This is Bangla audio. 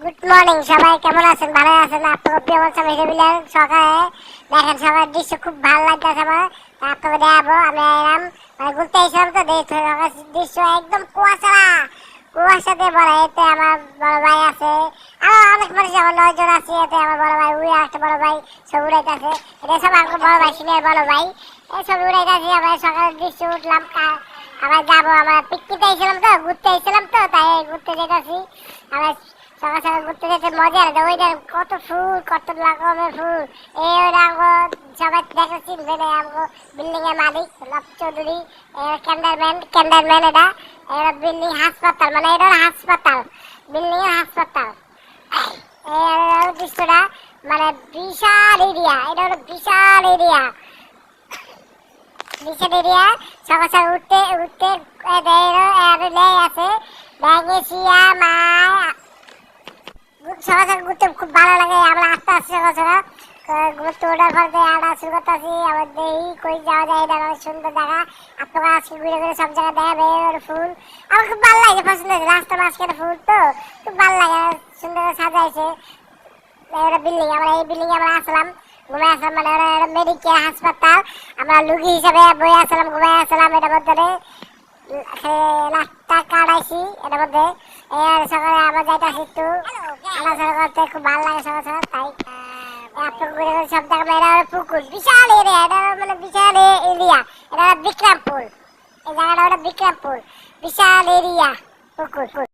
গুড মর্নিং সবাই, কেমন আছেন? ভালো আছেন? আপনাকে প্রিয় বলছি মিহিবিলের সকালে দেখেন সবার দৃশ্য খুব ভালো লাগতেছে আমার। আপনাকে দেখাবো আমি এলাম মানে ঘুরতে এসেছিলাম তো দৃশ্য একদম কুয়াশাতে ভরা। এতে আমার বড় ভাই আছে, আমার অনেক মানুষ, আমার 9 জন আছে। এতে আমার বড় ভাই, উই একটা বড় ভাই সব উড়াইতেছে। এটা সব আমার বড় ভাই, সিনিয়র বড় ভাই, এই সব উড়াইতেছে। আমরা সকালের দৃশ্য উঠলাম, আবার যাবো, আমরা পিকনিকে এসেছিলাম তো, ঘুরতে এসেছিলাম তো, তাই ঘুরতে যেতেছি। আমরা সকাল সকাল ঘুরতে যেতে মজা লাগে। ওইটা কত ফুল, কত রকমের ফুল। এই সবাই দেখেছি বিল্ডিং এর মালিক লব চৌধুরী, ক্যান্ডারম্যান। এটা বিল্ডিং হাসপাতাল, মানে এটা হাসপাতাল, বিল্ডিং এর হাসপাতাল। এই দৃশ্যটা মানে বিশাল এরিয়া, এটা হলো বিশাল এরিয়া। সকাল সকাল উঠতে উঠতে আছে ব্যাগেসিয়া মা। সকাল সকাল ঘুরতে খুব ভালো লাগে। আমরা আস্তে আস্তে সকাল সকাল ঘুরতে ওঠার পর দিয়ে আটা শুরু করতেছি। আবার দেখি কই যাওয়া যায়, এটা অনেক সুন্দর জায়গা। আপনারা আজকে ঘুরে ঘুরে সব জায়গায় দেখাবে ফুল। আমার খুব ভালো লাগে, পছন্দ হয়েছে। রাস্তার মাঝখানে ফুল তো খুব ভালো লাগে, সুন্দর করে সাজাইছে। একটা বিল্ডিং, আমরা এই বিল্ডিং আমরা আসলাম, ঘুমাই আসলাম, মানে মেডিকেল হাসপাতাল। আমরা লুগি হিসাবে বই আসলাম, ঘুমাই আসলাম। এটার মধ্যে লাখটা কাটাইছি এটার মধ্যে। সকালে আবার যাইতেছি একটু আলোচনা করতে, খুব ভালো লাগে সকাল সকাল। তাই আপনার ঘুরে ঘুরে সব জায়গা। এটা হলো পুকুর, বিশাল এরিয়া, এটা মানে বিশাল এরিয়া। এটা বিক্রমপুর, এই জায়গাটা হলো বিক্রমপুর, বিশাল এরিয়া পুকুর।